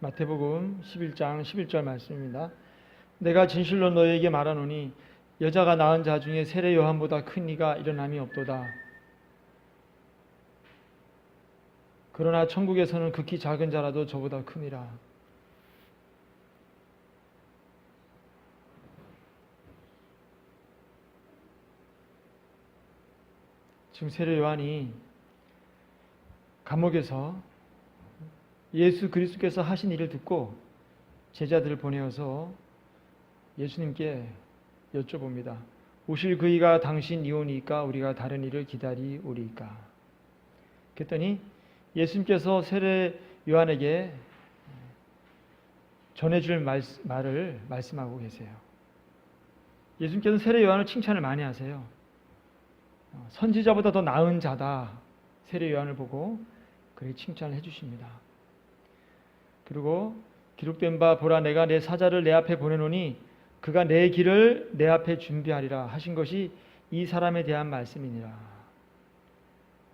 마태복음 11장 11절 말씀입니다. 내가 진실로 너희에게 말하노니 여자가 낳은 자 중에 세례 요한보다 큰 이가 일어남이 없도다. 그러나 천국에서는 극히 작은 자라도 저보다 큼이라. 지금 세례 요한이 감옥에서 예수 그리스도께서 하신 일을 듣고 제자들을 보내어서 예수님께 여쭤봅니다. 오실 그이가 당신 이오니까 우리가 다른 일을 기다리오리까. 그랬더니 예수님께서 세례 요한에게 전해줄 말을 말씀하고 계세요. 예수님께서는 세례 요한을 칭찬을 많이 하세요. 선지자보다 더 나은 자다. 세례 요한을 보고 그렇게 칭찬을 해주십니다. 그리고 기록된 바 보라 내가 내 사자를 내 앞에 보내노니 그가 내 길을 내 앞에 준비하리라 하신 것이 이 사람에 대한 말씀이니라.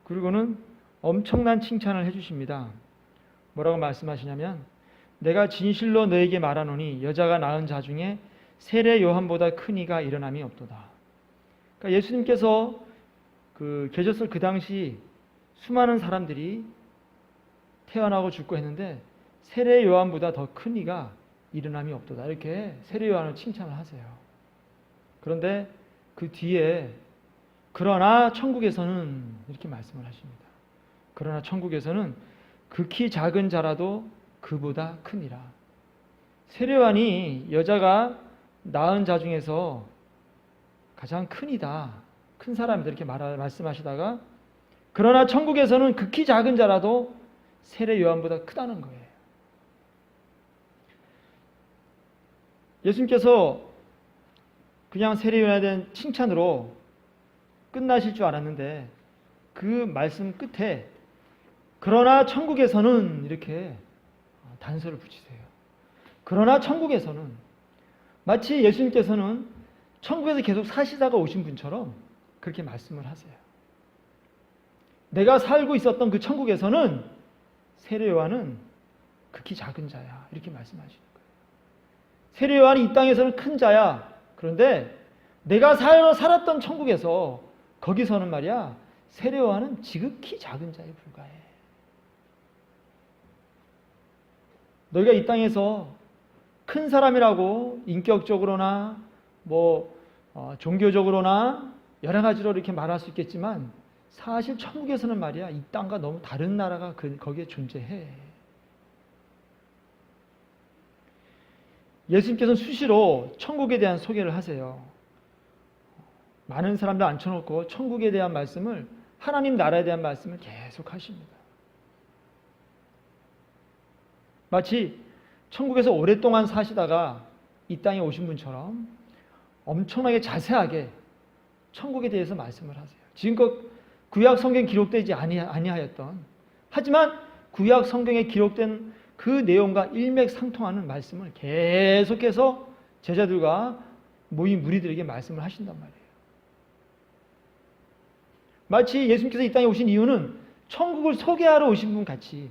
그리고는 엄청난 칭찬을 해주십니다. 뭐라고 말씀하시냐면 내가 진실로 너에게 말하노니 여자가 낳은 자 중에 세례 요한보다 큰 이가 일어남이 없도다. 그러니까 예수님께서 계셨을 그 당시 수많은 사람들이 태어나고 죽고 했는데 세례 요한보다 더 큰 이가 일어남이 없도다. 이렇게 세례 요한을 칭찬을 하세요. 그런데 그 뒤에 그러나 천국에서는 이렇게 말씀을 하십니다. 그러나 천국에서는 극히 작은 자라도 그보다 크니라. 세례 요한이 여자가 낳은 자 중에서 가장 큰이다. 큰 사람이다. 이렇게 말씀하시다가 그러나 천국에서는 극히 작은 자라도 세례 요한보다 크다는 거예요. 예수님께서 그냥 세례 요한에 대한 칭찬으로 끝나실 줄 알았는데 그 말씀 끝에 그러나 천국에서는 이렇게 단서를 붙이세요. 그러나 천국에서는 마치 예수님께서는 천국에서 계속 사시다가 오신 분처럼 그렇게 말씀을 하세요. 내가 살고 있었던 그 천국에서는 세례 요한은 극히 작은 자야. 이렇게 말씀하시는 거예요. 세례 요한이 이 땅에서는 큰 자야. 그런데 내가 살았던 천국에서 거기서는 말이야 세례 요한은 지극히 작은 자에 불과해. 너희가 이 땅에서 큰 사람이라고 인격적으로나 종교적으로나 여러 가지로 이렇게 말할 수 있겠지만 사실 천국에서는 말이야 이 땅과 너무 다른 나라가 거기에 존재해. 예수님께서는 수시로 천국에 대한 소개를 하세요. 많은 사람들 앉혀놓고 천국에 대한 말씀을 하나님 나라에 대한 말씀을 계속 하십니다. 마치 천국에서 오랫동안 사시다가 이 땅에 오신 분처럼 엄청나게 자세하게 천국에 대해서 말씀을 하세요. 지금껏 구약 성경에 기록되지 아니하였던 하지만 구약 성경에 기록된 그 내용과 일맥상통하는 말씀을 계속해서 제자들과 모인 무리들에게 말씀을 하신단 말이에요. 마치 예수님께서 이 땅에 오신 이유는 천국을 소개하러 오신 분 같이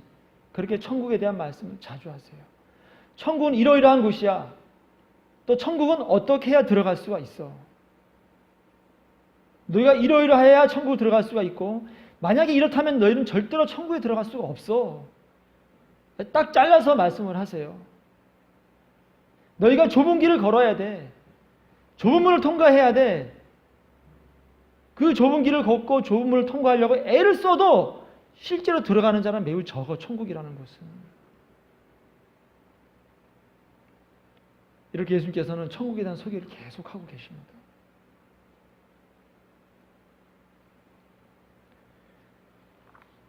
그렇게 천국에 대한 말씀을 자주 하세요. 천국은 이러이러한 곳이야. 또 천국은 어떻게 해야 들어갈 수가 있어. 너희가 이러이러해야 천국에 들어갈 수가 있고 만약에 이렇다면 너희는 절대로 천국에 들어갈 수가 없어. 딱 잘라서 말씀을 하세요. 너희가 좁은 길을 걸어야 돼. 좁은 문을 통과해야 돼. 그 좁은 길을 걷고 좁은 문을 통과하려고 애를 써도 실제로 들어가는 자는 매우 적어. 천국이라는 것은. 이렇게 예수님께서는 천국에 대한 소개를 계속하고 계십니다.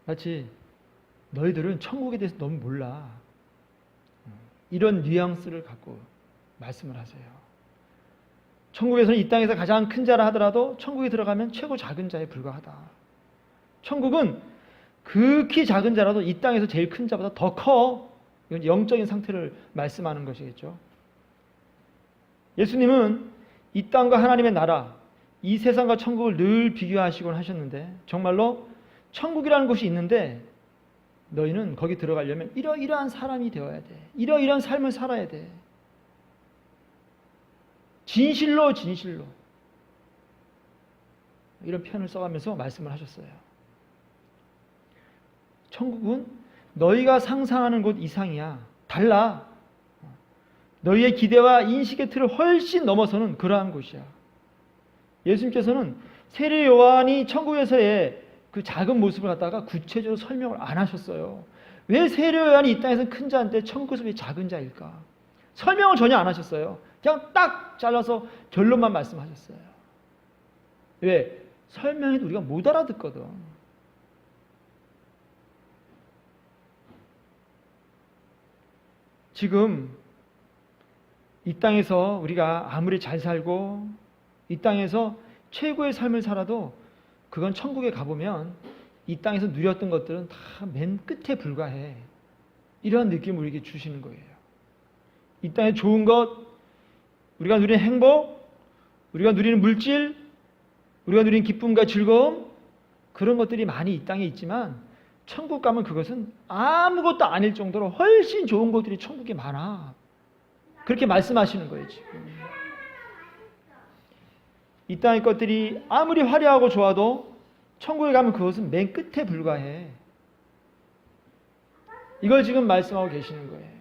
마치 너희들은 천국에 대해서 너무 몰라. 이런 뉘앙스를 갖고 말씀을 하세요. 천국에서는 이 땅에서 가장 큰 자라 하더라도 천국에 들어가면 최고 작은 자에 불과하다. 천국은 극히 작은 자라도 이 땅에서 제일 큰 자보다 더 커. 이건 영적인 상태를 말씀하는 것이겠죠. 예수님은 이 땅과 하나님의 나라, 이 세상과 천국을 늘 비교하시곤 하셨는데 정말로 천국이라는 곳이 있는데 너희는 거기 들어가려면 이러이러한 사람이 되어야 돼. 이러이러한 삶을 살아야 돼. 진실로 진실로. 이런 표현을 써가면서 말씀을 하셨어요. 천국은 너희가 상상하는 곳 이상이야. 달라. 너희의 기대와 인식의 틀을 훨씬 넘어서는 그러한 곳이야. 예수님께서는 세례 요한이 천국에서의 그 작은 모습을 갖다가 구체적으로 설명을 안 하셨어요. 왜 세례 요한이 이 땅에서 큰 자인데 천국에서 왜 작은 자일까? 설명을 전혀 안 하셨어요. 그냥 딱 잘라서 결론만 말씀하셨어요. 왜? 설명해도 우리가 못 알아듣거든. 지금 이 땅에서 우리가 아무리 잘 살고 이 땅에서 최고의 삶을 살아도 그건 천국에 가보면 이 땅에서 누렸던 것들은 다 맨 끝에 불과해. 이런 느낌을 우리에게 주시는 거예요. 이 땅에 좋은 것, 우리가 누리는 행복, 우리가 누리는 물질, 우리가 누리는 기쁨과 즐거움, 그런 것들이 많이 이 땅에 있지만 천국 가면 그것은 아무것도 아닐 정도로 훨씬 좋은 것들이 천국에 많아. 그렇게 말씀하시는 거예요, 지금. 이 땅의 것들이 아무리 화려하고 좋아도 천국에 가면 그것은 맨 끝에 불과해. 이걸 지금 말씀하고 계시는 거예요.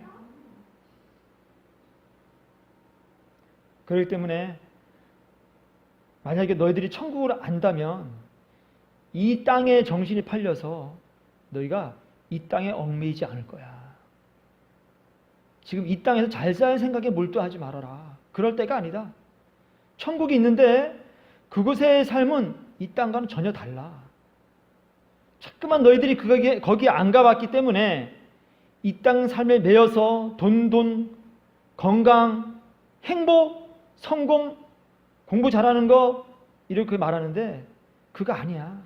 그렇기 때문에 만약에 너희들이 천국을 안다면 이 땅에 정신이 팔려서 너희가 이 땅에 얽매이지 않을 거야. 지금 이 땅에서 잘 살 생각에 몰두하지 말아라. 그럴 때가 아니다. 천국이 있는데 그곳의 삶은 이 땅과는 전혀 달라. 자꾸만 너희들이 거기에 안 가봤기 때문에 이 땅 삶에 매여서 돈, 건강, 행복, 성공, 공부 잘하는 거 이렇게 말하는데 그거 아니야.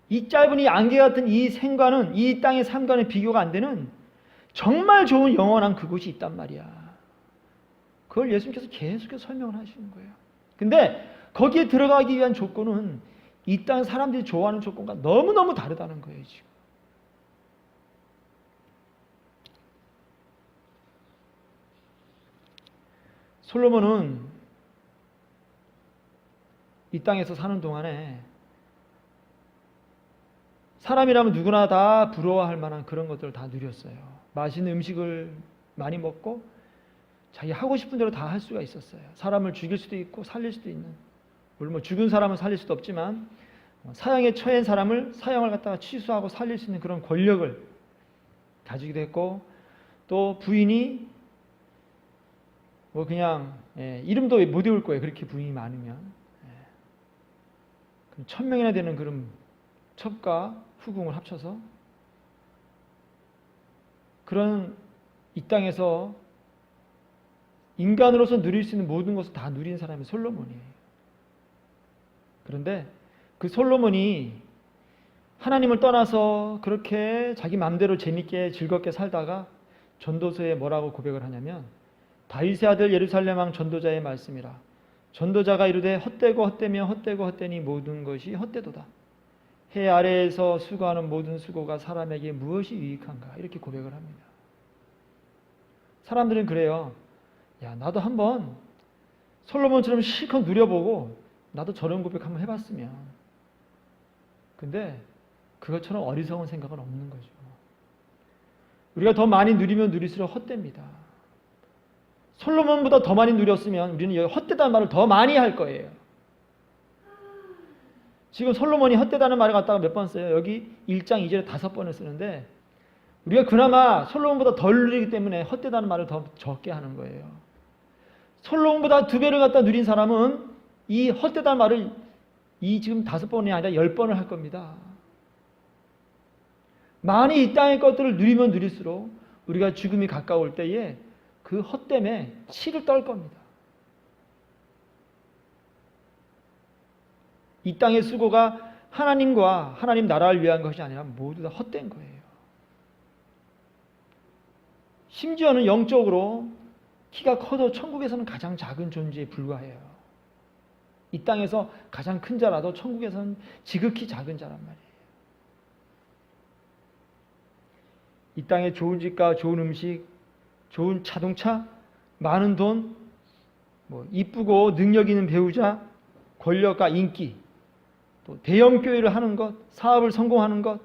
이 짧은 이 안개 같은 이 생과는 이 땅의 삶과는 비교가 안 되는 정말 좋은 영원한 그곳이 있단 말이야. 그걸 예수님께서 계속해서 설명을 하시는 거예요. 근데 거기에 들어가기 위한 조건은 이 땅 사람들이 좋아하는 조건과 너무너무 다르다는 거예요, 지금. 솔로몬은 이 땅에서 사는 동안에 사람이라면 누구나 다 부러워할 만한 그런 것들을 다 누렸어요. 맛있는 음식을 많이 먹고 자기 하고 싶은 대로 다 할 수가 있었어요. 사람을 죽일 수도 있고 살릴 수도 있는, 물론 죽은 사람은 살릴 수도 없지만 사형에 처한 사람을 사형을 갖다가 취소하고 살릴 수 있는 그런 권력을 가지기도 했고, 또 부인이 뭐 그냥 이름도 못 외울 거예요. 그렇게 부인이 많으면 1000명이나 되는 그런 첩과 후궁을 합쳐서 그런 이 땅에서 인간으로서 누릴 수 있는 모든 것을 다 누린 사람이 솔로몬이에요. 그런데 그 솔로몬이 하나님을 떠나서 그렇게 자기 마음대로 재밌게 즐겁게 살다가 전도서에 뭐라고 고백을 하냐면, 다윗의 아들 예루살렘 왕 전도자의 말씀이라. 전도자가 이르되 헛되고 헛되며 헛되고 헛되니 모든 것이 헛되도다. 해 아래에서 수고하는 모든 수고가 사람에게 무엇이 유익한가, 이렇게 고백을 합니다. 사람들은 그래요. 야, 나도 한번 솔로몬처럼 실컷 누려보고 나도 저런 고백 한번 해봤으면. 근데 그것처럼 어리석은 생각은 없는 거죠. 우리가 더 많이 누리면 누릴수록 헛됩니다. 솔로몬보다 더 많이 누렸으면 우리는 여기 헛되다는 말을 더 많이 할 거예요. 지금 솔로몬이 헛되다는 말을 갖다가 몇 번 써요? 여기 1장 2절에 5번을 쓰는데, 우리가 그나마 솔로몬보다 덜 누리기 때문에 헛되다는 말을 더 적게 하는 거예요. 솔로몬보다 2배를 갖다 누린 사람은 이 헛되다는 말을 이 지금 5번이 아니라 10번을 할 겁니다. 많이 이 땅의 것들을 누리면 누릴수록 우리가 죽음이 가까울 때에 그 헛됨에 치를 떨 겁니다. 이 땅의 수고가 하나님과 하나님 나라를 위한 것이 아니라 모두 다 헛된 거예요. 심지어는 영적으로 키가 커도 천국에서는 가장 작은 존재에 불과해요. 이 땅에서 가장 큰 자라도 천국에서는 지극히 작은 자란 말이에요. 이 땅에 좋은 집과 좋은 음식, 좋은 자동차, 많은 돈, 이쁘고 능력 있는 배우자, 권력과 인기, 또 대형 교회를 하는 것, 사업을 성공하는 것,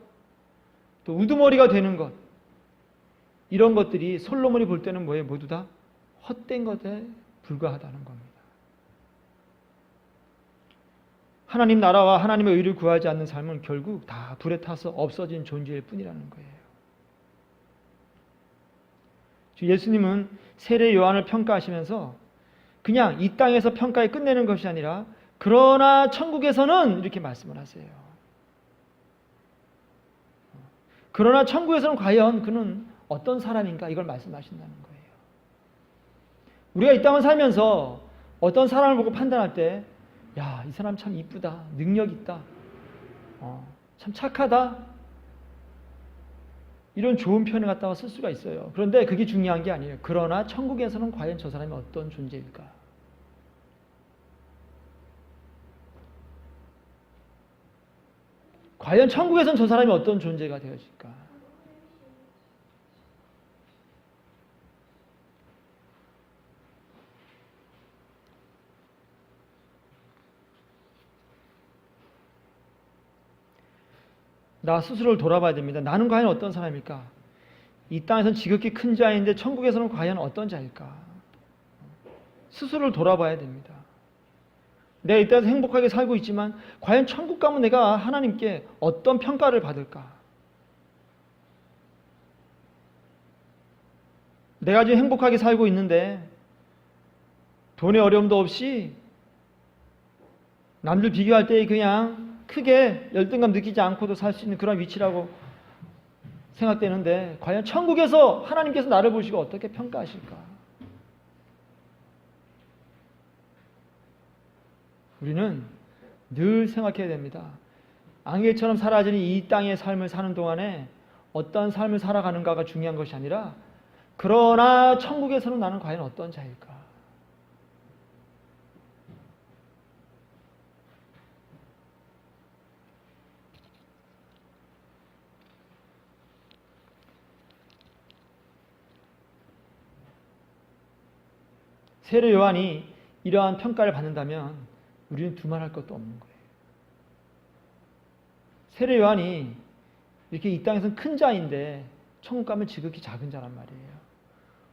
또 우두머리가 되는 것, 이런 것들이 솔로몬이 볼 때는 뭐예요? 모두 다 헛된 것에 불과하다는 겁니다. 하나님 나라와 하나님의 의를 구하지 않는 삶은 결국 다 불에 타서 없어진 존재일 뿐이라는 거예요. 예수님은 세례 요한을 평가하시면서 그냥 이 땅에서 평가에 끝내는 것이 아니라 그러나 천국에서는 이렇게 말씀을 하세요. 그러나 천국에서는 과연 그는 어떤 사람인가 이걸 말씀하신다는 거예요. 우리가 이 땅을 살면서 어떤 사람을 보고 판단할 때 야, 이 사람 참 이쁘다, 능력 있다, 참 착하다, 이런 좋은 표현을 갖다가 쓸 수가 있어요. 그런데 그게 중요한 게 아니에요. 그러나 천국에서는 과연 저 사람이 어떤 존재일까? 과연 천국에서는 저 사람이 어떤 존재가 되어질까? 나 스스로를 돌아봐야 됩니다. 나는 과연 어떤 사람일까? 이 땅에서는 지극히 큰 자인데 천국에서는 과연 어떤 자일까? 스스로를 돌아봐야 됩니다. 내가 이 땅에서 행복하게 살고 있지만 과연 천국 가면 내가 하나님께 어떤 평가를 받을까? 내가 지금 행복하게 살고 있는데 돈의 어려움도 없이 남들 비교할 때 그냥 크게 열등감 느끼지 않고도 살 수 있는 그런 위치라고 생각되는데 과연 천국에서 하나님께서 나를 보시고 어떻게 평가하실까? 우리는 늘 생각해야 됩니다. 안개처럼 사라지는 이 땅의 삶을 사는 동안에 어떤 삶을 살아가는가가 중요한 것이 아니라 그러나 천국에서는 나는 과연 어떤 자일까? 세례 요한이 이러한 평가를 받는다면 우리는 두말할 것도 없는 거예요. 세례 요한이 이렇게 이 땅에서는 큰 자인데 천국 가면 지극히 작은 자란 말이에요.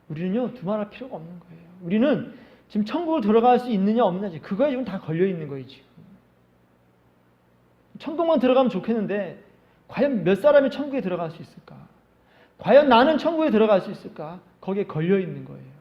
우리는요 두말할 필요가 없는 거예요. 우리는 지금 천국을 들어갈 수 있느냐 없느냐 그거에 지금 다 걸려 있는 거예요. 지금 천국만 들어가면 좋겠는데 과연 몇 사람이 천국에 들어갈 수 있을까? 과연 나는 천국에 들어갈 수 있을까? 거기에 걸려 있는 거예요.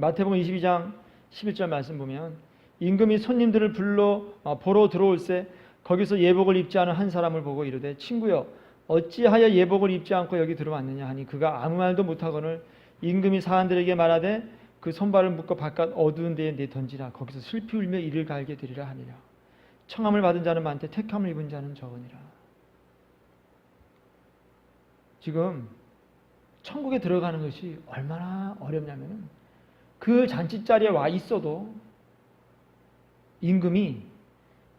마태복음 22장 11절 말씀 보면 임금이 손님들을 보러 들어올세 거기서 예복을 입지 않은 한 사람을 보고 이르되 친구여 어찌하여 예복을 입지 않고 여기 들어왔느냐 하니 그가 아무 말도 못하거늘 임금이 사람들에게 말하되 그 손발을 묶어 바깥 어두운 데에 내던지라 거기서 슬피 울며 이를 갈게 되리라 하니라. 청함을 받은 자는 많되 택함을 입은 자는 적으니라. 지금 천국에 들어가는 것이 얼마나 어렵냐면은 그 잔치자리에 와 있어도 임금이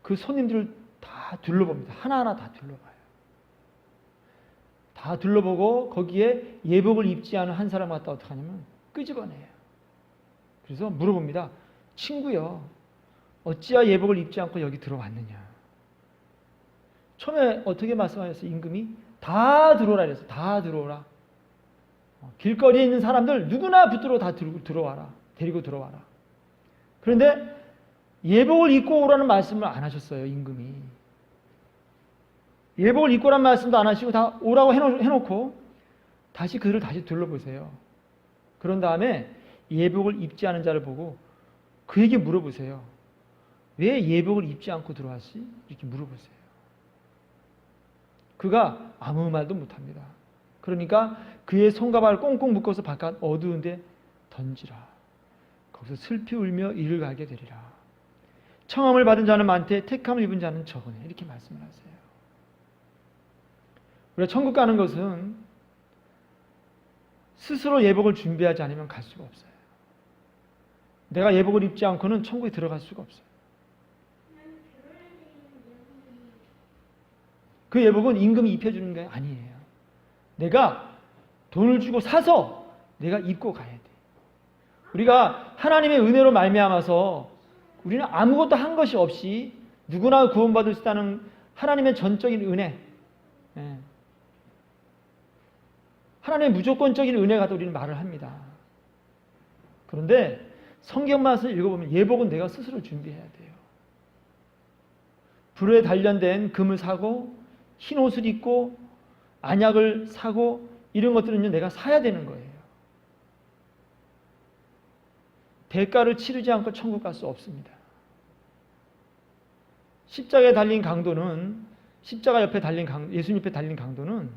그 손님들을 다 둘러봅니다. 하나하나 다 둘러봐요. 다 둘러보고 거기에 예복을 입지 않은 한 사람 갖다 어떻게 하냐면 끄집어내요. 그래서 물어봅니다. 친구여 어찌야 예복을 입지 않고 여기 들어왔느냐. 처음에 어떻게 말씀하셨어요? 임금이 다 들어오라 그랬어요. 다 들어오라. 길거리에 있는 사람들 누구나 붙들어 다 들어와라. 데리고 들어와라. 그런데 예복을 입고 오라는 말씀을 안 하셨어요. 임금이. 예복을 입고 오라는 말씀도 안 하시고 다 오라고 해놓고 다시 그들을 다시 둘러보세요. 그런 다음에 예복을 입지 않은 자를 보고 그에게 물어보세요. 왜 예복을 입지 않고 들어왔지? 이렇게 물어보세요. 그가 아무 말도 못합니다. 그러니까 그의 손과 발을 꽁꽁 묶어서 바깥 어두운 데 던지라. 거기서 슬피 울며 이를 갈게 되리라. 청함을 받은 자는 많되 택함을 입은 자는 적으네. 이렇게 말씀을 하세요. 우리가 천국 가는 것은 스스로 예복을 준비하지 않으면 갈 수가 없어요. 내가 예복을 입지 않고는 천국에 들어갈 수가 없어요. 그 예복은 임금이 입혀주는 게 아니에요. 내가 돈을 주고 사서 내가 입고 가야 돼. 우리가 하나님의 은혜로 말미암아서 우리는 아무것도 한 것이 없이 누구나 구원받을 수 있다는 하나님의 전적인 은혜, 하나님의 무조건적인 은혜가 우리는 말을 합니다. 그런데 성경 말씀을 읽어보면 예복은 내가 스스로 준비해야 돼요. 불에 단련된 금을 사고 흰 옷을 입고 안약을 사고 이런 것들은요 내가 사야 되는 거예요. 대가를 치르지 않고 천국 갈 수 없습니다. 십자가에 달린 강도는 십자가 옆에 달린 예수님 옆에 달린 강도는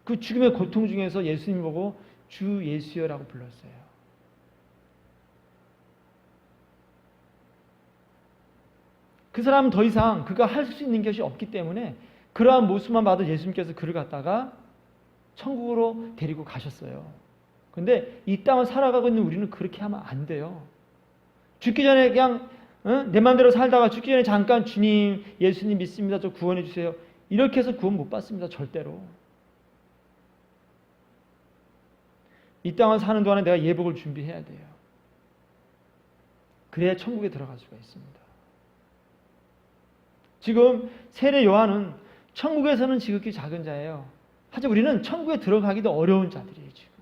그 죽음의 고통 중에서 예수님 보고 주 예수여라고 불렀어요. 그 사람은 더 이상 그가 할 수 있는 것이 없기 때문에 그러한 모습만 봐도 예수님께서 그를 갖다가 천국으로 데리고 가셨어요. 그런데 이 땅을 살아가고 있는 우리는 그렇게 하면 안 돼요. 죽기 전에 그냥 내 마음대로 살다가 죽기 전에 잠깐 주님, 예수님 믿습니다. 저 구원해 주세요. 이렇게 해서 구원 못 받습니다. 절대로. 이 땅을 사는 동안에 내가 예복을 준비해야 돼요. 그래야 천국에 들어갈 수가 있습니다. 지금 세례 요한은 천국에서는 지극히 작은 자예요. 하지만 우리는 천국에 들어가기도 어려운 자들이에요. 지금.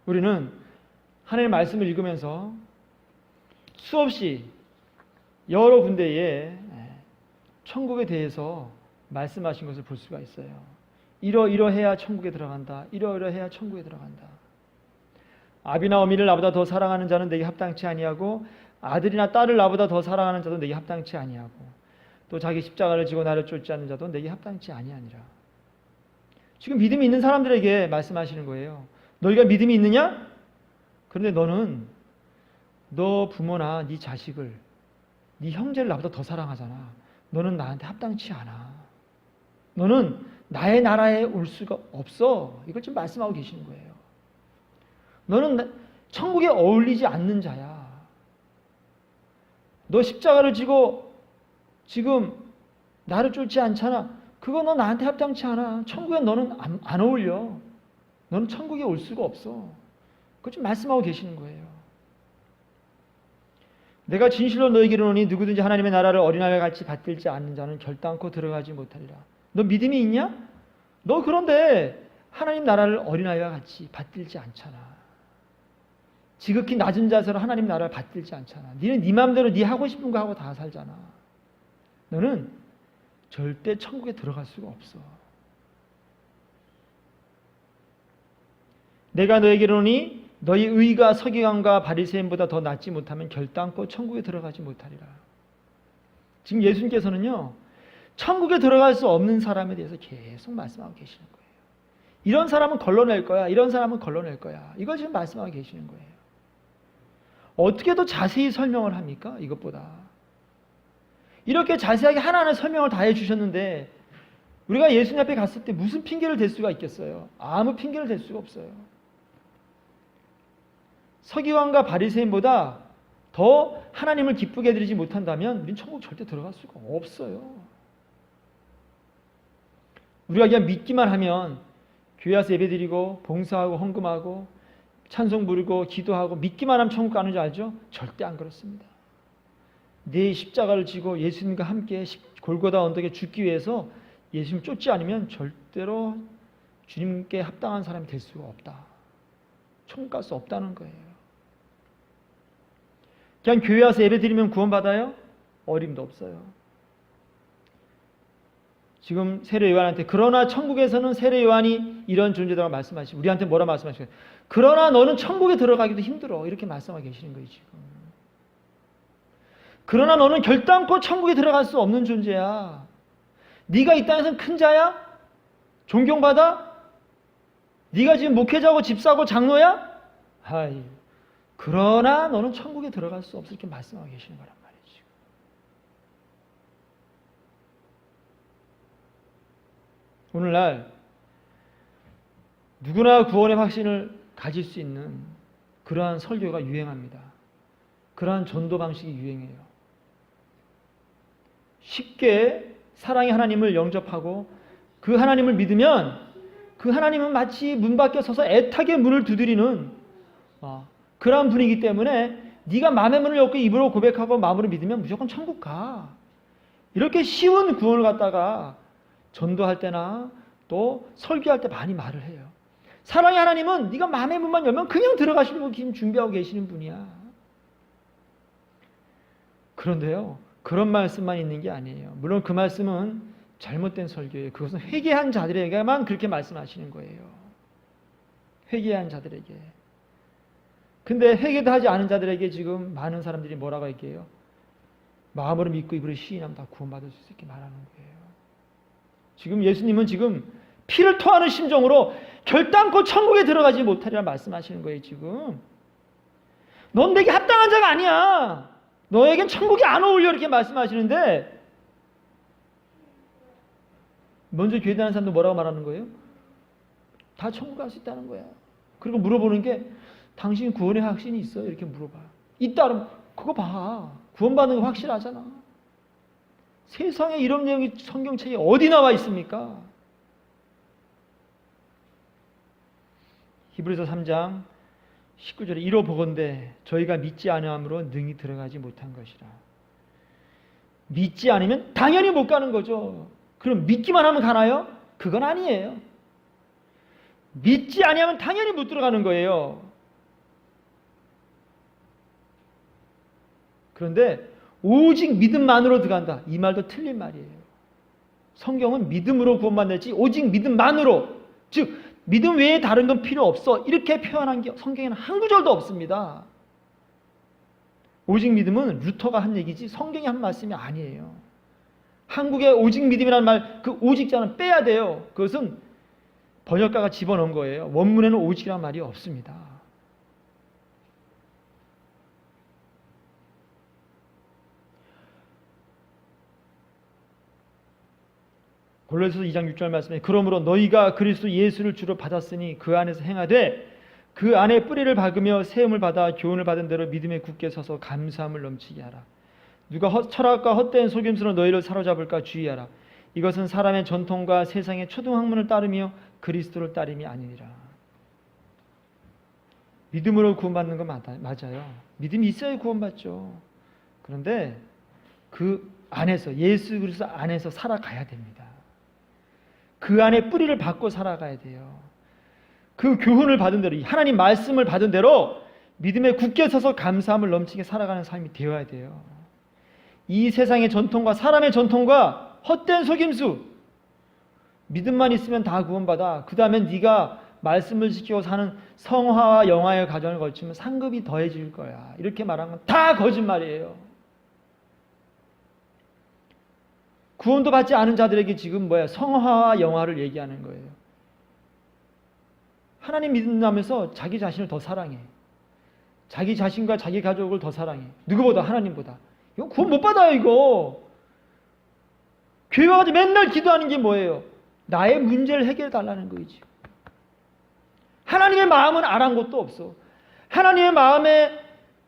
우리는 하나님의 말씀을 읽으면서 수없이 여러 군데에 천국에 대해서 말씀하신 것을 볼 수가 있어요. 이러해야 천국에 들어간다. 이러해야 천국에 들어간다. 아비나 어미를 나보다 더 사랑하는 자는 내게 합당치 아니하고 아들이나 딸을 나보다 더 사랑하는 자도 내게 합당치 아니하고 또 자기 십자가를 지고 나를 쫓지 않는 자도 내게 합당치 아니하니라. 지금 믿음이 있는 사람들에게 말씀하시는 거예요. 너희가 믿음이 있느냐? 그런데 너는 너 부모나 네 자식을 네 형제를 나보다 더 사랑하잖아. 너는 나한테 합당치 않아. 너는 나의 나라에 올 수가 없어. 이걸 지금 말씀하고 계시는 거예요. 너는 천국에 어울리지 않는 자야. 너 십자가를 지고 지금 나를 쫓지 않잖아. 그거 너 나한테 합당치 않아. 천국에 너는 안 어울려. 너는 천국에 올 수가 없어. 그걸 지금 말씀하고 계시는 거예요. 내가 진실로 너에게 이르노니 누구든지 하나님의 나라를 어린아이와 같이 받들지 않는 자는 결단코 들어가지 못하리라. 너 믿음이 있냐? 너 그런데 하나님 나라를 어린아이와 같이 받들지 않잖아. 지극히 낮은 자세로 하나님 나라를 받들지 않잖아. 너는 네 마음대로 네 하고 싶은 거 하고 다 살잖아. 너는 절대 천국에 들어갈 수가 없어. 내가 너에게 이르노니 너희 의가 서기관과 바리새인보다 더 낫지 못하면 결단코 천국에 들어가지 못하리라. 지금 예수님께서는요, 천국에 들어갈 수 없는 사람에 대해서 계속 말씀하고 계시는 거예요. 이런 사람은 걸러낼 거야. 이런 사람은 걸러낼 거야. 이걸 지금 말씀하고 계시는 거예요. 어떻게 더 자세히 설명을 합니까? 이것보다. 이렇게 자세하게 하나하나 설명을 다 해주셨는데 우리가 예수님 앞에 갔을 때 무슨 핑계를 댈 수가 있겠어요? 아무 핑계를 댈 수가 없어요. 서기관과 바리새인보다 더 하나님을 기쁘게 해드리지 못한다면 우리는 천국 절대 들어갈 수가 없어요. 우리가 그냥 믿기만 하면 교회 와서 예배드리고 봉사하고 헌금하고 찬송 부르고 기도하고 믿기만 하면 천국 가는 줄 알죠? 절대 안 그렇습니다. 내 십자가를 지고 예수님과 함께 골고다 언덕에 죽기 위해서 예수님 쫓지 않으면 절대로 주님께 합당한 사람이 될 수가 없다. 천국 갈 수 없다는 거예요. 그냥 교회 와서 예배드리면 구원받아요? 어림도 없어요. 지금 세례 요한한테 그러나 천국에서는 세례 요한이 이런 존재라고 말씀하시고 우리한테 뭐라 말씀하시고 그러나 너는 천국에 들어가기도 힘들어 이렇게 말씀하고 계시는 거예요. 지금. 그러나 너는 결단코 천국에 들어갈 수 없는 존재야. 네가 이 땅에서는 큰 자야? 존경받아? 네가 지금 목회자고 집사고 장로야? 아이, 그러나 너는 천국에 들어갈 수 없어 이렇게 말씀하고 계시는 거란 말이죠. 오늘날 누구나 구원의 확신을 가질 수 있는 그러한 설교가 유행합니다. 그러한 전도 방식이 유행해요. 쉽게 사랑의 하나님을 영접하고 그 하나님을 믿으면 그 하나님은 마치 문 밖에 서서 애타게 문을 두드리는 그러한 분이기 때문에 네가 마음의 문을 열고 입으로 고백하고 마음으로 믿으면 무조건 천국 가. 이렇게 쉬운 구원을 갖다가 전도할 때나 또 설교할 때 많이 말을 해요. 사랑의 하나님은 네가 마음의 문만 열면 그냥 들어가시려고 지금 준비하고 계시는 분이야. 그런데요, 그런 말씀만 있는 게 아니에요. 물론 그 말씀은 잘못된 설교예요. 그것은 회개한 자들에게만 그렇게 말씀하시는 거예요. 회개한 자들에게. 근데 회개도 하지 않은 자들에게 지금 많은 사람들이 뭐라고 얘기해요? 마음으로 믿고 입으로 시인하면 다 구원받을 수 있게 말하는 거예요. 지금 예수님은 지금 피를 토하는 심정으로 결단코 천국에 들어가지 못하리라 말씀하시는 거예요. 지금 넌 내게 합당한 자가 아니야. 너에겐 천국이 안 어울려 이렇게 말씀하시는데 먼저 교회 다니는 사람도 뭐라고 말하는 거예요? 다 천국 갈 수 있다는 거야. 그리고 물어보는 게 당신 구원의 확신이 있어요? 이렇게 물어봐요. 있다 그러면 그거 봐. 구원받는 거 확실하잖아. 세상에 이런 내용이 성경책에 어디 나와 있습니까? 히브리서 3장 19절에 이로 보건대 저희가 믿지 아니함으로 능히 들어가지 못한 것이라. 믿지 않으면 당연히 못 가는 거죠. 그럼 믿기만 하면 가나요? 그건 아니에요. 믿지 아니하면 당연히 못 들어가는 거예요. 그런데 오직 믿음만으로 들어간다. 이 말도 틀린 말이에요. 성경은 믿음으로 구원받는지 오직 믿음만으로, 즉 믿음 외에 다른 건 필요 없어 이렇게 표현한 게 성경에는 한 구절도 없습니다. 오직 믿음은 루터가 한 얘기지 성경이 한 말씀이 아니에요. 한국의 오직 믿음이라는 말, 그 오직자는 빼야 돼요. 그것은 번역가가 집어넣은 거예요. 원문에는 오직이라는 말이 없습니다. 골로새서 2장 6절 말씀에 그러므로 너희가 그리스도 예수를 주로 받았으니 그 안에서 행하되 그 안에 뿌리를 박으며 세움을 받아 교훈을 받은 대로 믿음에 굳게 서서 감사함을 넘치게 하라. 누가 철학과 헛된 속임수로 너희를 사로잡을까 주의하라. 이것은 사람의 전통과 세상의 초등학문을 따르며 그리스도를 따름이 아니니라. 믿음으로 구원받는 건 맞아요. 믿음이 있어야 구원받죠. 그런데 그 안에서 예수 그리스도 안에서 살아가야 됩니다. 그 안에 뿌리를 박고 살아가야 돼요. 그 교훈을 받은 대로 하나님 말씀을 받은 대로 믿음에 굳게 서서 감사함을 넘치게 살아가는 삶이 되어야 돼요. 이 세상의 전통과 사람의 전통과 헛된 속임수, 믿음만 있으면 다 구원받아. 그 다음에 네가 말씀을 지키고 사는 성화와 영화의 과정을 거치면 상급이 더해질 거야. 이렇게 말하는 건 다 거짓말이에요. 구원도 받지 않은 자들에게 지금 성화와 영화를 얘기하는 거예요. 하나님 믿는다면서 자기 자신을 더 사랑해. 자기 자신과 자기 가족을 더 사랑해. 누구보다 하나님보다. 이거 구원 못 받아요 이거. 교회 와서 맨날 기도하는 게 뭐예요? 나의 문제를 해결해 달라는 거이지. 하나님의 마음은 아랑곳도 없어. 하나님의 마음에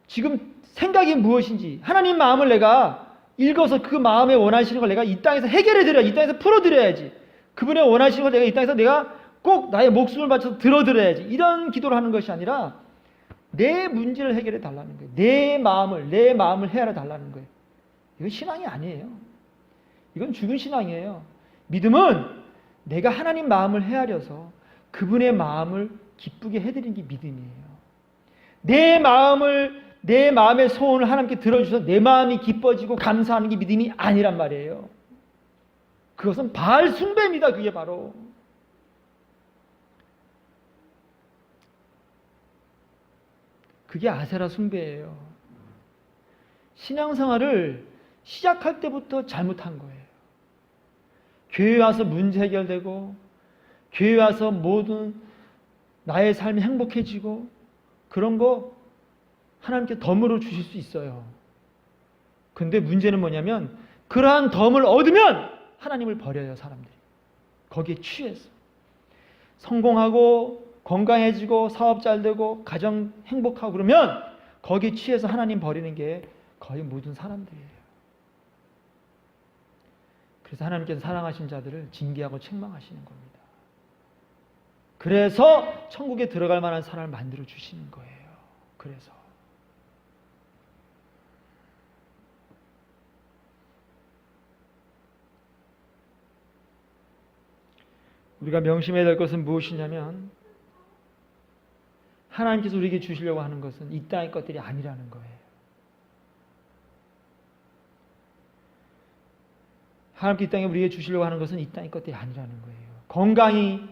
지금 생각이 무엇인지 하나님 마음을 내가 읽어서 그 마음에 원하시는 걸 내가 이 땅에서 해결해 드려야, 이 땅에서 풀어 드려야지. 그분의 원하시는 걸 내가 이 땅에서 내가 꼭 나의 목숨을 바쳐서 들어 드려야지. 이런 기도를 하는 것이 아니라 내 문제를 해결해 달라는 거예요. 내 마음을 헤아려 달라는 거예요. 이건 신앙이 아니에요. 이건 죽은 신앙이에요. 믿음은 내가 하나님 마음을 헤아려서 그분의 마음을 기쁘게 해드리는 게 믿음이에요. 내 마음의 소원을 하나님께 들어주셔서 내 마음이 기뻐지고 감사하는 게 믿음이 아니란 말이에요. 그것은 바알 숭배입니다. 그게 바로. 그게 아세라 숭배예요. 신앙생활을 시작할 때부터 잘못한 거예요. 교회 와서 문제 해결되고 교회 와서 모든 나의 삶이 행복해지고 그런 거 하나님께 덤으로 주실 수 있어요. 근데 문제는 뭐냐면 그러한 덤을 얻으면 하나님을 버려요. 사람들이. 거기에 취해서. 성공하고 건강해지고 사업 잘 되고 가정 행복하고 그러면 거기에 취해서 하나님 버리는 게 거의 모든 사람들이에요. 그래서 하나님께서 사랑하신 자들을 징계하고 책망하시는 겁니다. 그래서 천국에 들어갈 만한 사람을 만들어 주시는 거예요. 그래서 우리가 명심해야 될 것은 무엇이냐면 하나님께서 우리에게 주시려고 하는 것은 이 땅의 것들이 아니라는 거예요. 하나님께 이 땅에 우리에게 주시려고 하는 것은 이 땅의 것들이 아니라는 거예요. 건강이,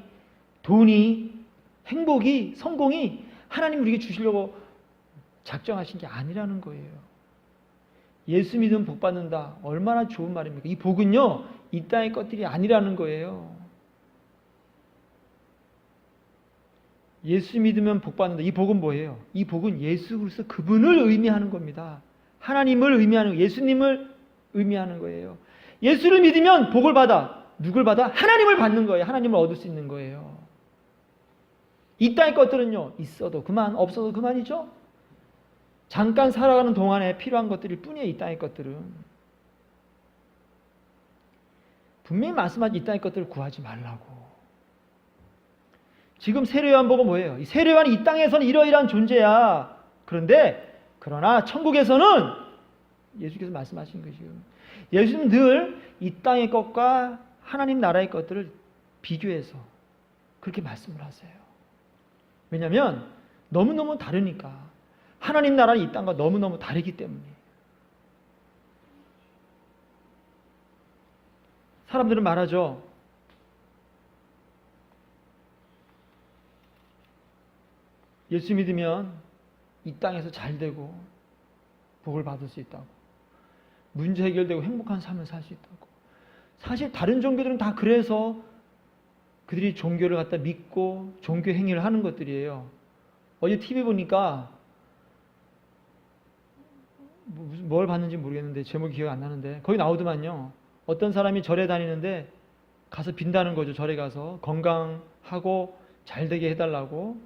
돈이, 행복이, 성공이 하나님 우리에게 주시려고 작정하신 게 아니라는 거예요. 예수 믿으면 복 받는다. 얼마나 좋은 말입니까? 이 복은요, 이 땅의 것들이 아니라는 거예요. 예수 믿으면 복 받는다. 이 복은 뭐예요? 이 복은 예수 그리스도 그분을 의미하는 겁니다. 하나님을 의미하는, 예수님을 의미하는 거예요. 예수를 믿으면 복을 받아. 누굴 받아? 하나님을 받는 거예요. 하나님을 얻을 수 있는 거예요. 이 땅의 것들은요, 있어도 그만, 없어도 그만이죠. 잠깐 살아가는 동안에 필요한 것들일 뿐이에요. 이 땅의 것들은. 분명히 말씀하신 이 땅의 것들을 구하지 말라고. 지금 세례요한복음 뭐예요? 이 세례요한이 이 땅에서는 이러이러한 존재야. 그러나 천국에서는 예수께서 말씀하신 것이요. 예수님은 늘 이 땅의 것과 하나님 나라의 것들을 비교해서 그렇게 말씀을 하세요. 왜냐하면 너무너무 다르니까. 하나님 나라는 이 땅과 너무너무 다르기 때문에. 사람들은 말하죠. 예수 믿으면 이 땅에서 잘 되고 복을 받을 수 있다고. 문제 해결되고 행복한 삶을 살 수 있다고. 사실 다른 종교들은 다 그래서 그들이 종교를 갖다 믿고 종교 행위를 하는 것들이에요. 어제 TV 보니까 뭘 봤는지 모르겠는데 제목이 기억 안 나는데 거기 나오더만요. 어떤 사람이 절에 다니는데 가서 빈다는 거죠. 절에 가서 건강하고 잘 되게 해달라고,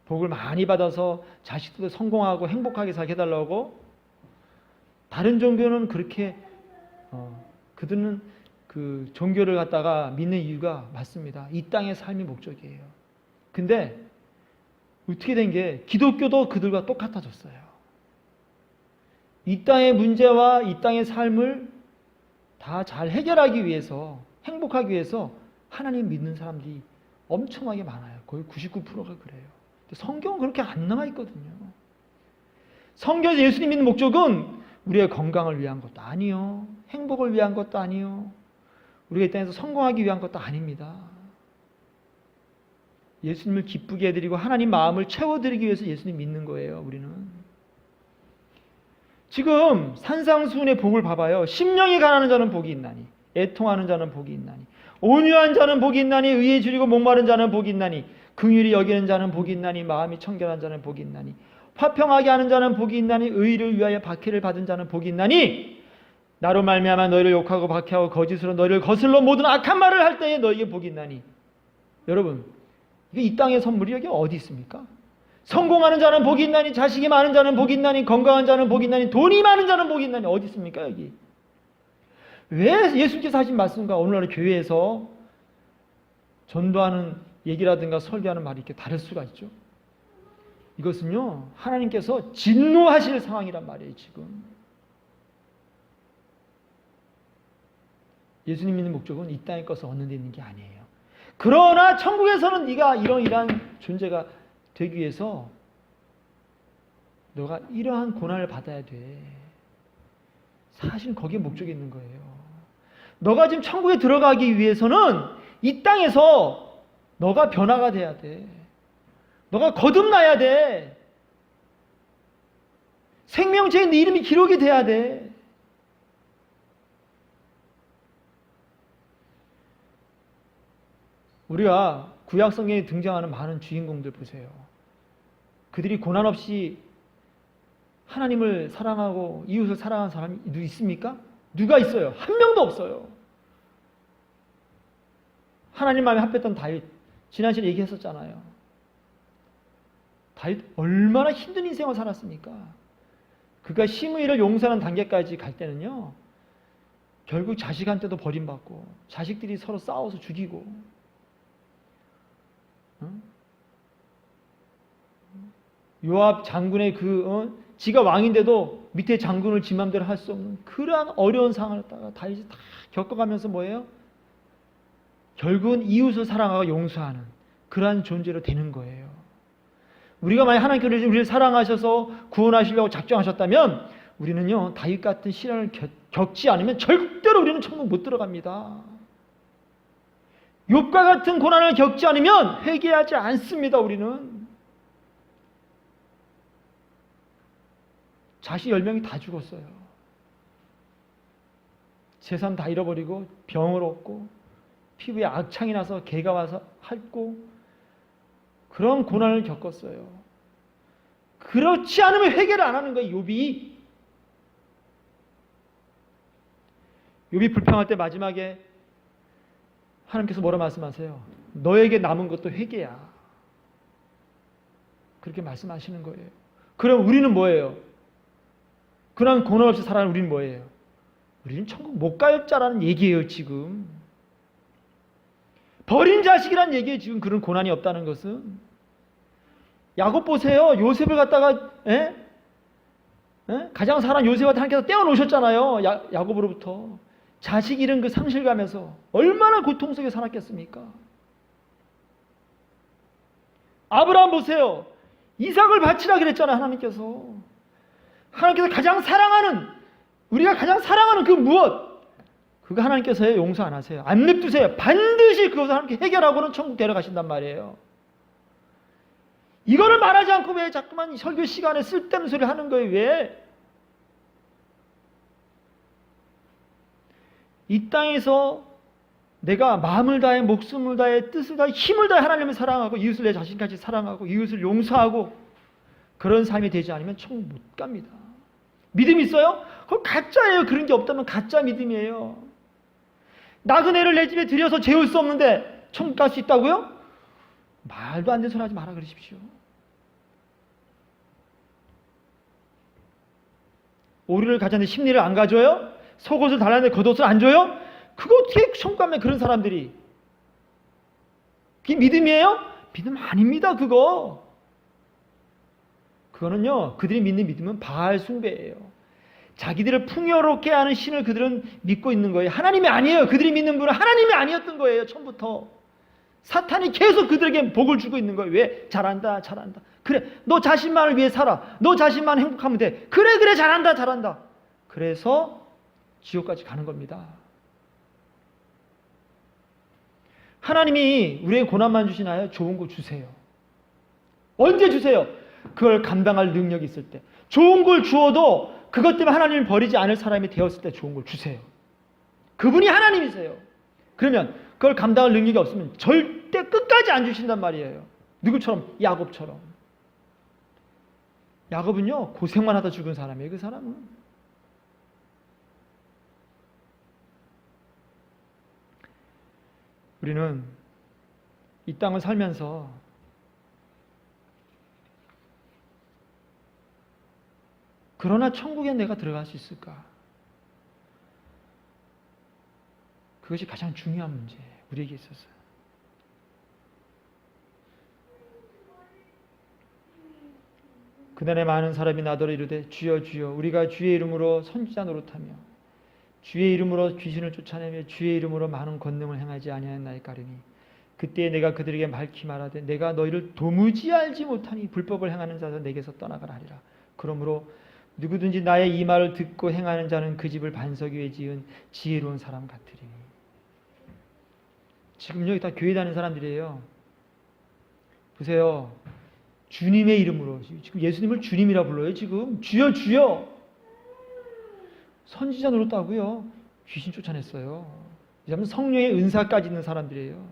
복을 많이 받아서 자식들도 성공하고 행복하게 살게 해달라고. 다른 종교는 그렇게 그들은 그 종교를 갖다가 믿는 이유가 맞습니다. 이 땅의 삶이 목적이에요. 근데 어떻게 된 게 기독교도 그들과 똑같아졌어요. 이 땅의 문제와 이 땅의 삶을 다 잘 해결하기 위해서, 행복하기 위해서 하나님 믿는 사람들이 엄청나게 많아요. 거의 99%가 그래요. 성경은 그렇게 안 나와 있거든요. 성경에서 예수님 믿는 목적은 우리의 건강을 위한 것도 아니요, 행복을 위한 것도 아니요, 우리가 이 땅에서 성공하기 위한 것도 아닙니다. 예수님을 기쁘게 해드리고 하나님 마음을 채워드리기 위해서 예수님 믿는 거예요. 우리는 지금 산상수훈의 복을 봐봐요. 심령이 가난한 자는 복이 있나니, 애통하는 자는 복이 있나니, 온유한 자는 복이 있나니, 의에 줄이고 목마른 자는 복이 있나니, 긍휼히 여기는 자는 복이 있나니, 마음이 청결한 자는 복이 있나니, 화평하게 하는 자는 복이 있나니, 의를 위하여 박해를 받은 자는 복이 있나니, 나로 말미암아 너희를 욕하고 박해하고 거짓으로 너희를 거슬러 모든 악한 말을 할 때에 너희에게 복이 있나니. 여러분, 이게 이 땅의 선물이 여기 어디 있습니까? 성공하는 자는 복이 있나니, 자식이 많은 자는 복이 있나니, 건강한 자는 복이 있나니, 돈이 많은 자는 복이 있나니. 어디 있습니까 여기? 왜 예수님께서 하신 말씀과 오늘날 교회에서 전도하는 얘기라든가 설교하는 말이 이렇게 다를 수가 있죠? 이것은요, 하나님께서 진노하실 상황이란 말이에요. 지금 예수님 믿는 목적은 이 땅의 것을 얻는 데 있는 게 아니에요. 그러나 천국에서는 네가 이러한 존재가 되기 위해서 너가 이러한 고난을 받아야 돼. 사실 거기에 목적이 있는 거예요. 너가 지금 천국에 들어가기 위해서는 이 땅에서 너가 변화가 돼야 돼. 너가 거듭나야 돼. 생명책에 네 이름이 기록이 돼야 돼. 우리가 구약 성경에 등장하는 많은 주인공들 보세요. 그들이 고난 없이 하나님을 사랑하고 이웃을 사랑하는 사람이 누구 있습니까? 누가 있어요? 한 명도 없어요. 하나님 마음에 합했던 다윗, 지난 시간에 얘기했었잖아요. 다윗 얼마나 힘든 인생을 살았습니까? 그가 시므이를 용서하는 단계까지 갈 때는요, 결국 자식한테도 버림받고 자식들이 서로 싸워서 죽이고, 요압 장군의 지가 왕인데도 밑에 장군을 지 맘대로 할 수 없는 그러한 어려운 상황을 다윗이 다 겪어가면서 뭐예요? 결국은 이웃을 사랑하고 용서하는 그러한 존재로 되는 거예요. 우리가 만약 하나님께서 우리를 사랑하셔서 구원하시려고 작정하셨다면 우리는요, 다윗 같은 시련을 겪지 않으면 절대로 우리는 천국 못 들어갑니다. 욥과 같은 고난을 겪지 않으면 회개하지 않습니다. 우리는 자식 10명이 다 죽었어요. 재산 다 잃어버리고 병을 얻고 피부에 악창이 나서 개가 와서 핥고 그런 고난을 겪었어요. 그렇지 않으면 회개를 안 하는 거예요. 욥이 불평할 때 마지막에 하나님께서 뭐라 말씀하세요? 너에게 남은 것도 회개야. 그렇게 말씀하시는 거예요. 그럼 우리는 뭐예요? 그런 고난 없이 살아가는 우리는 뭐예요? 우리는 천국 못 갈 자라는 얘기예요. 지금 버린 자식이란 얘기예요. 지금 그런 고난이 없다는 것은. 야곱 보세요. 요셉을 갖다가 가장 사랑하는 요셉한테 하나님께서 떼어놓으셨잖아요. 야곱으로부터. 자식 잃은 그 상실감에서 얼마나 고통 속에 살았겠습니까? 아브라함 보세요. 이삭을 바치라 그랬잖아요. 하나님께서 가장 사랑하는, 우리가 가장 사랑하는 그 무엇, 그거 하나님께서 용서 안 하세요. 안 냅두세요. 반드시 그것을 하나님께 해결하고는 천국 데려가신단 말이에요. 이거를 말하지 않고 왜 자꾸만 설교 시간에 쓸데없는 소리 하는 거예요? 왜? 이 땅에서 내가 마음을 다해, 목숨을 다해, 뜻을 다해, 힘을 다해 하나님을 사랑하고 이웃을 내 자신같이 사랑하고 이웃을 용서하고 그런 삶이 되지 않으면 천국 못 갑니다. 믿음 있어요? 그거 가짜예요. 그런 게 없다면 가짜 믿음이에요. 나그네를 내 집에 들여서 재울 수 없는데 천국 갈 수 있다고요? 말도 안 되는 소리 하지 마라 그러십시오. 오리를 가졌는데 심리를 안 가져요? 속옷을 달라는데 겉옷을 안 줘요? 그거 어떻게 천국 가면 그런 사람들이. 그게 믿음이에요? 믿음 아닙니다. 그거는요, 그들이 믿는 믿음은 바알 숭배예요. 자기들을 풍요롭게 하는 신을 그들은 믿고 있는 거예요. 하나님이 아니에요. 그들이 믿는 분은 하나님이 아니었던 거예요. 처음부터. 사탄이 계속 그들에게 복을 주고 있는 거예요. 왜? 잘한다. 그래, 너 자신만을 위해 살아. 너 자신만 행복하면 돼. 그래, 잘한다. 그래서 지옥까지 가는 겁니다. 하나님이 우리에게 고난만 주시나요? 좋은 거 주세요. 언제 주세요? 그걸 감당할 능력이 있을 때. 좋은 걸 주어도 그것 때문에 하나님을 버리지 않을 사람이 되었을 때 좋은 걸 주세요. 그분이 하나님이세요. 그러면 그걸 감당할 능력이 없으면 절대 끝까지 안 주신단 말이에요. 누구처럼? 야곱처럼. 야곱은요, 고생만 하다 죽은 사람이에요. 그 사람은. 우리는 이 땅을 살면서 그러나 천국에 내가 들어갈 수 있을까? 그것이 가장 중요한 문제예요. 우리에게 있어서. 그날에 많은 사람이 나더러 이르되 주여 주여 우리가 주의 이름으로 선지자 노릇하며 주의 이름으로 귀신을 쫓아내며 주의 이름으로 많은 권능을 행하지 아니하였나이까리니 그때에 내가 그들에게 밝히 말하되 내가 너희를 도무지 알지 못하니 불법을 행하는 자도 내게서 떠나가라 하리라. 그러므로 누구든지 나의 이 말을 듣고 행하는 자는 그 집을 반석 위에 지은 지혜로운 사람 같으리니. 지금 여기 다 교회 다니는 사람들이에요. 보세요. 주님의 이름으로 지금 예수님을 주님이라 불러요. 지금 주여 주여. 선지자 노릇하고요. 귀신 쫓아냈어요. 이 사람은 성령의 은사까지 있는 사람들이에요.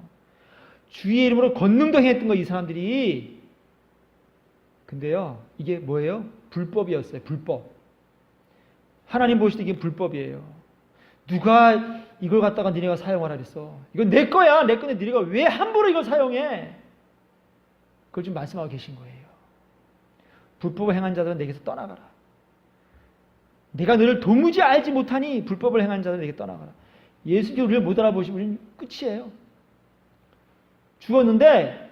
주의 이름으로 권능도 행했던 거 이 사람들이. 근데요. 이게 뭐예요? 불법이었어요. 불법. 하나님 보실 때 이게 불법이에요. 누가 이걸 갖다가 니네가 사용하라 그랬어. 이건 내 거야. 내 건데 니네가 왜 함부로 이걸 사용해? 그걸 지금 말씀하고 계신 거예요. 불법을 행한 자들은 내게서 떠나가라. 내가 너를 도무지 알지 못하니 불법을 행한 자들은 내게 떠나가라. 예수님이 우리를 못 알아보시면 우리는 끝이에요. 죽었는데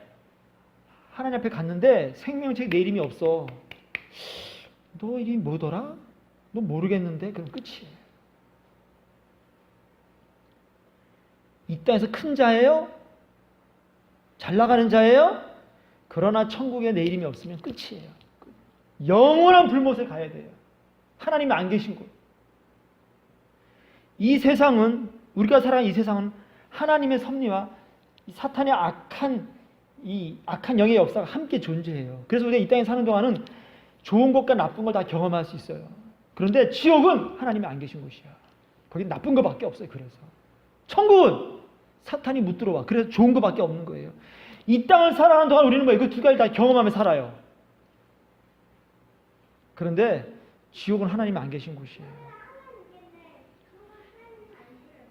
하나님 앞에 갔는데 생명책에 내 이름이 없어. 너 이름이 뭐더라? 너 모르겠는데? 그럼 끝이에요. 이 땅에서 큰 자예요? 잘 나가는 자예요? 그러나 천국에 내 이름이 없으면 끝이에요. 영원한 불못에 가야 돼요. 하나님이 안 계신 곳. 이 세상은, 우리가 살아가는 이 세상은 하나님의 섭리와 사탄의 악한 영의 역사가 함께 존재해요. 그래서 우리가 이 땅에 사는 동안은 좋은 것과 나쁜 걸 다 경험할 수 있어요. 그런데 지옥은 하나님이 안 계신 곳이야. 거긴 나쁜 것밖에 없어요. 그래서 천국은 사탄이 못 들어와. 그래서 좋은 것밖에 없는 거예요. 이 땅을 살아가는 동안 우리는 그 두 가지 다 경험하며 살아요. 그런데 지옥은 하나님이 안 계신 곳이에요.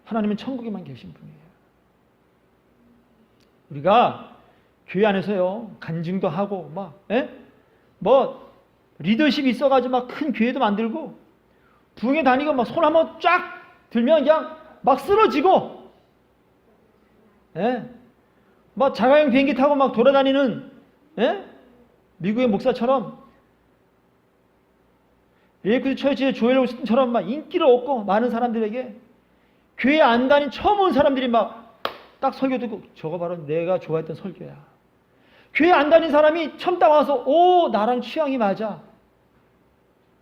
하나님은 천국에만 계신 분이에요. 우리가 교회 안에서요, 간증도 하고, 리더십이 있어가지고 막 큰 교회도 만들고, 부흥회 다니고 막 손 한번 쫙 들면 그냥 막 쓰러지고, 막 자가용 비행기 타고 막 돌아다니는, 미국의 목사처럼, 레이크드 처치의 조엘 오스틴처럼 막 인기를 얻고 많은 사람들에게 교회 안 다닌 처음 온 사람들이 막 딱 설교 듣고 저거 바로 내가 좋아했던 설교야. 교회 안 다닌 사람이 처음 딱 와서 나랑 취향이 맞아.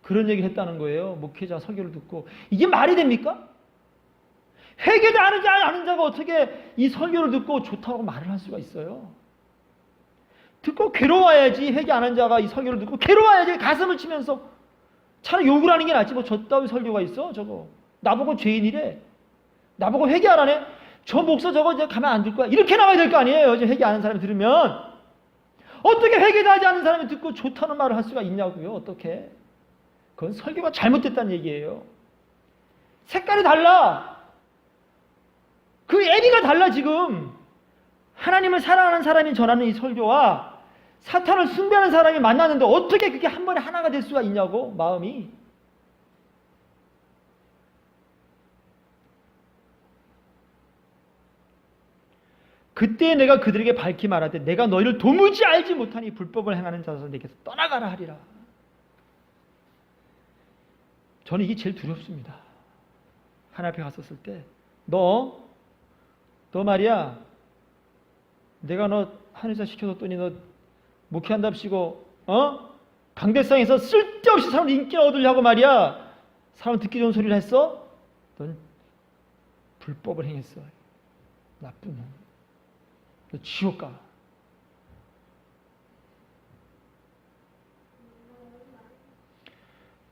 그런 얘기를 했다는 거예요. 목회자 설교를 듣고. 이게 말이 됩니까? 회개도 아는 자가 어떻게 이 설교를 듣고 좋다고 말을 할 수가 있어요? 듣고 괴로워야지. 회개 안 한 자가 이 설교를 듣고 괴로워야지. 가슴을 치면서 차라리 욕을 하는 게 낫지. 뭐 저 따위 설교가 있어 저거. 나보고 죄인이래. 나보고 회개 안 하네. 저 목사 저거 이제 가만 안 둘 거야. 이렇게 나와야 될 거 아니에요. 이제 회개 안 하는 사람이 들으면. 어떻게 회개도 하지 않는 사람이 듣고 좋다는 말을 할 수가 있냐고요. 어떻게. 그건 설교가 잘못됐다는 얘기예요. 색깔이 달라. 그 애비가 달라 지금. 하나님을 사랑하는 사람이 전하는 이 설교와 사탄을 숭배하는 사람이 만났는데 어떻게 그게 한 번에 하나가 될 수가 있냐고. 마음이. 그때 내가 그들에게 밝히 말하되 내가 너희를 도무지 알지 못하니 불법을 행하는 자로서 내게서 떠나가라 하리라. 저는 이게 제일 두렵습니다. 하나님 앞에 갔었을 때 너 말이야 내가 너 한의사 시켜줬더니 너 목회한답시고 강대상에서 쓸데없이 사람 인기 얻으려고 말이야 사람 듣기 좋은 소리를 했어? 넌 불법을 행했어. 나쁜 놈. 너 지옥 가.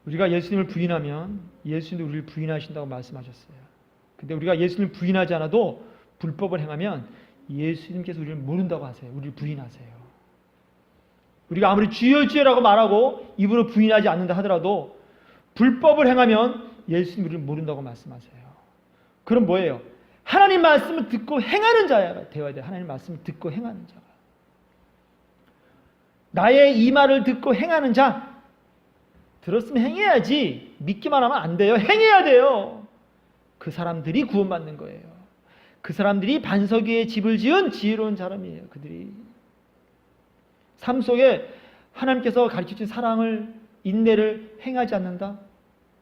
우리가 예수님을 부인하면 예수님도 우리를 부인하신다고 말씀하셨어요. 근데 우리가 예수님을 부인하지 않아도 불법을 행하면 예수님께서 우리를 모른다고 하세요. 우리를 부인하세요. 우리가 아무리 주여 주여라고 말하고 입으로 부인하지 않는다 하더라도 불법을 행하면 예수님 우리를 모른다고 말씀하세요. 그럼 뭐예요? 하나님 말씀을 듣고 행하는 자가 되어야 돼요. 하나님 말씀을 듣고 행하는 자가. 나의 이 말을 듣고 행하는 자. 들었으면 행해야지. 믿기만 하면 안 돼요. 행해야 돼요. 그 사람들이 구원받는 거예요. 그 사람들이 반석 위에 집을 지은 지혜로운 사람이에요. 그들이. 삶 속에 하나님께서 가르쳐주신 사랑을, 인내를 행하지 않는다?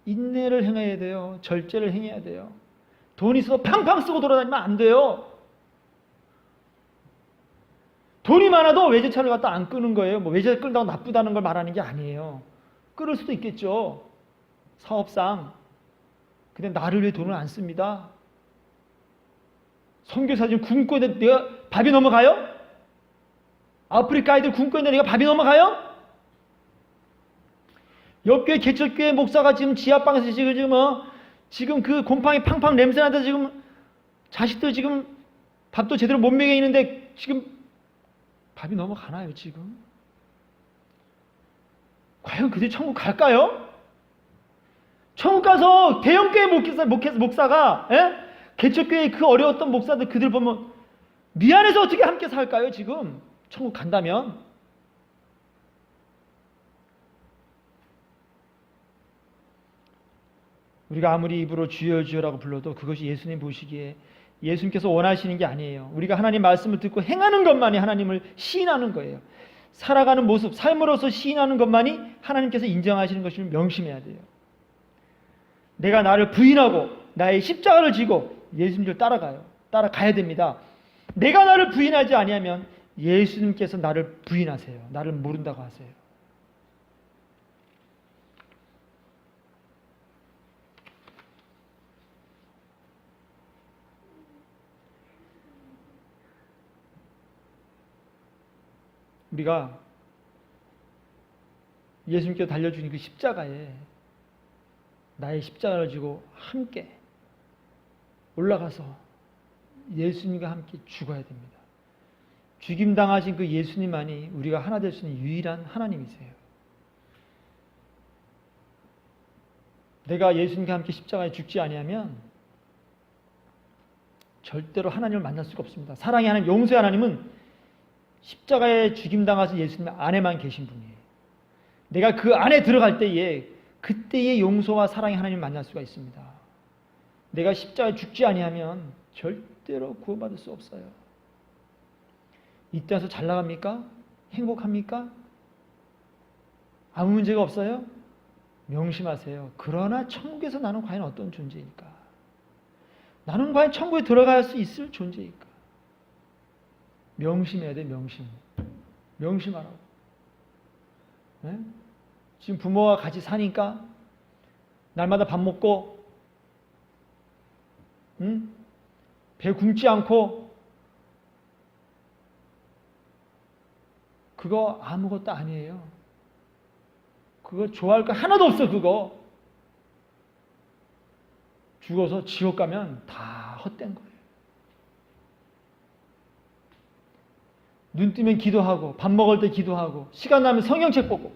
인내를 행해야 돼요. 절제를 행해야 돼요. 돈 있어서 팡팡 쓰고 돌아다니면 안 돼요. 돈이 많아도 외제차를 갖다 안 끄는 거예요. 뭐 외제차 끌다고 나쁘다는 걸 말하는 게 아니에요. 끌을 수도 있겠죠. 사업상. 근데 나를 위해 돈을 안 씁니다. 선교사 지금 굶고 있는데 내가 밥이 넘어가요? 아프리카 아이들 굶고 있는데 내가 밥이 넘어가요? 옆교회 개척교회 목사가 지금 지하방에서 지금 그 곰팡이 팡팡 냄새나다 지금 자식들 지금 밥도 제대로 못 먹여 있는데 지금 밥이 넘어가나요 지금? 과연 그들이 천국 갈까요? 천국 가서 대형교회 목사가 개척교회 그 어려웠던 목사들 그들 보면 미안해서 어떻게 함께 살까요 지금? 천국 간다면? 우리가 아무리 입으로 주여 주여라고 불러도 그것이 예수님 보시기에 예수님께서 원하시는 게 아니에요. 우리가 하나님 말씀을 듣고 행하는 것만이 하나님을 시인하는 거예요. 살아가는 모습, 삶으로서 시인하는 것만이 하나님께서 인정하시는 것을 명심해야 돼요. 내가 나를 부인하고 나의 십자가를 지고 예수님을 따라가야 됩니다. 내가 나를 부인하지 아니하면 예수님께서 나를 부인하세요. 나를 모른다고 하세요. 우리가 예수님께서 달려주신 그 십자가에 나의 십자가를 지고 함께 올라가서 예수님과 함께 죽어야 됩니다. 죽임당하신 그 예수님만이 우리가 하나 될 수 있는 유일한 하나님이세요. 내가 예수님과 함께 십자가에 죽지 아니하면 절대로 하나님을 만날 수가 없습니다. 사랑의 하나님, 용서의 하나님은 십자가에 죽임당하신 예수님 안에만 계신 분이에요. 내가 그 안에 들어갈 때에 그때의 용서와 사랑의 하나님을 만날 수가 있습니다. 내가 십자가에 죽지 아니하면 절대로 구원받을 수 없어요. 이 땅에서 잘 나갑니까? 행복합니까? 아무 문제가 없어요? 명심하세요. 그러나 천국에서 나는 과연 어떤 존재일까? 나는 과연 천국에 들어갈 수 있을 존재일까? 명심해야 돼, 명심하라고. 네? 지금 부모와 같이 사니까 날마다 밥 먹고 배 굶지 않고 그거 아무것도 아니에요. 그거 좋아할 거 하나도 없어. 그거 죽어서 지옥 가면 다 헛된 거예요. 눈 뜨면 기도하고 밥 먹을 때 기도하고 시간 나면 성경책 보고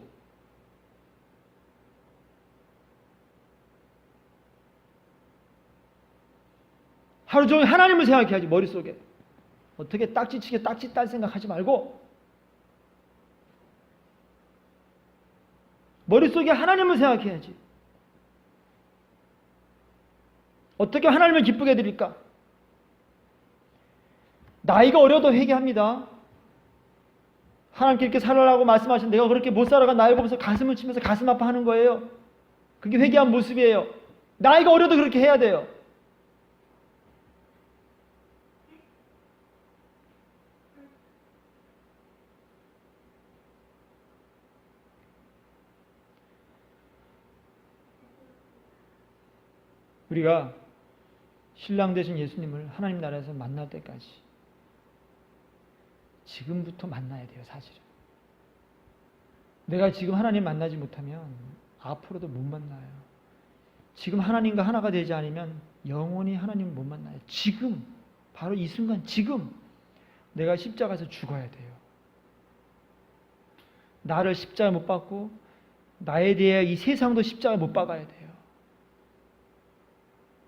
하루 종일 하나님을 생각해야지. 머릿속에 어떻게 딱지치게 딱지 딸 생각하지 말고 머릿속에 하나님을 생각해야지. 어떻게 하나님을 기쁘게 해드릴까? 나이가 어려도 회개합니다. 하나님께 이렇게 살아라고 말씀하신 내가 그렇게 못 살아가 나이가 보면서 가슴을 치면서 가슴 아파하는 거예요. 그게 회개한 모습이에요. 나이가 어려도 그렇게 해야 돼요. 우리가 신랑 되신 예수님을 하나님 나라에서 만날 때까지 지금부터 만나야 돼요. 사실은 내가 지금 하나님 만나지 못하면 앞으로도 못 만나요. 지금 하나님과 하나가 되지 않으면 영원히 하나님을 못 만나요. 지금 바로 이 순간 지금 내가 십자가에서 죽어야 돼요. 나를 십자가에 못 박고 나에 대해 이 세상도 십자가에 못 박아야 돼요.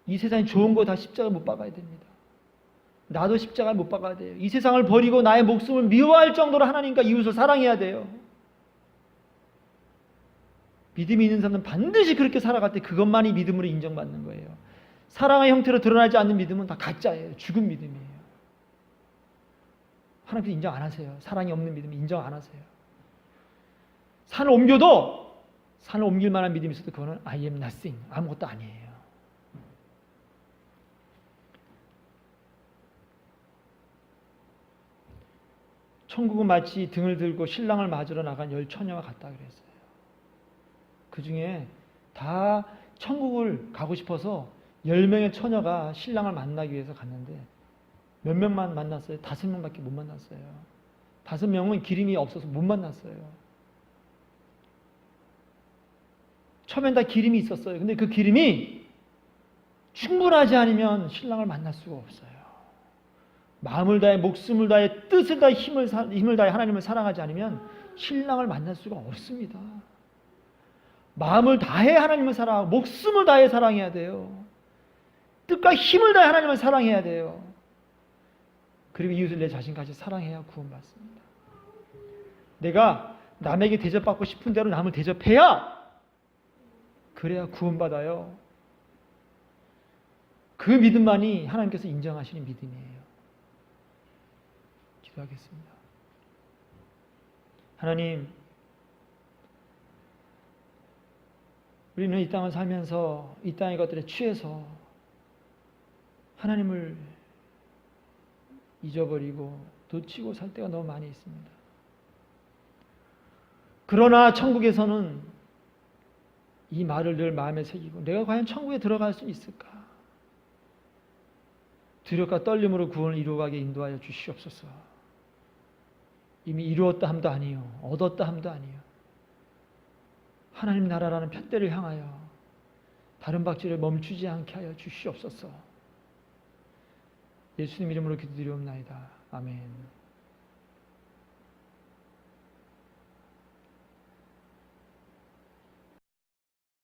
이 세상에 좋은 거 다 십자가에 못 박아야 됩니다. 나도 십자가에 못 박아야 돼요. 이 세상을 버리고 나의 목숨을 미워할 정도로 하나님과 이웃을 사랑해야 돼요. 믿음이 있는 사람은 반드시 그렇게 살아갈 때 그것만이 믿음으로 인정받는 거예요. 사랑의 형태로 드러나지 않는 믿음은 다 가짜예요. 죽은 믿음이에요. 하나님께서 인정 안 하세요. 사랑이 없는 믿음 인정 안 하세요. 산을 옮겨도 산을 옮길 만한 믿음이 있어도 그거는 I am nothing. 아무것도 아니에요. 천국은 마치 등을 들고 신랑을 맞으러 나간 10처녀와 같다 그랬어요. 그 중에 다 천국을 가고 싶어서 10명의 처녀가 신랑을 만나기 위해서 갔는데 몇 명만 만났어요? 5명밖에 못 만났어요. 5명은 기름이 없어서 못 만났어요. 처음엔 다 기름이 있었어요. 근데 그 기름이 충분하지 않으면 신랑을 만날 수가 없어요. 마음을 다해 목숨을 다해 뜻을 다해 힘을 다해 하나님을 사랑하지 않으면 신랑을 만날 수가 없습니다. 마음을 다해 하나님을 사랑하고 목숨을 다해 사랑해야 돼요. 뜻과 힘을 다해 하나님을 사랑해야 돼요. 그리고 이웃을 내 자신까지 사랑해야 구원받습니다. 내가 남에게 대접받고 싶은 대로 남을 대접해야 그래야 구원받아요. 그 믿음만이 하나님께서 인정하시는 믿음이에요. 기도하겠습니다. 하나님, 우리는 이 땅을 살면서 이 땅의 것들에 취해서 하나님을 잊어버리고 놓치고 살 때가 너무 많이 있습니다. 그러나 천국에서는 이 말을 늘 마음에 새기고 내가 과연 천국에 들어갈 수 있을까? 두렵과 떨림으로 구원을 이루어가게 인도하여 주시옵소서. 이미 이루었다 함도 아니요, 얻었다 함도 아니요, 하나님 나라라는 푯대를 향하여 다른 박질을 멈추지 않게 하여 주시옵소서. 예수님 이름으로 기도드리옵나이다. 아멘.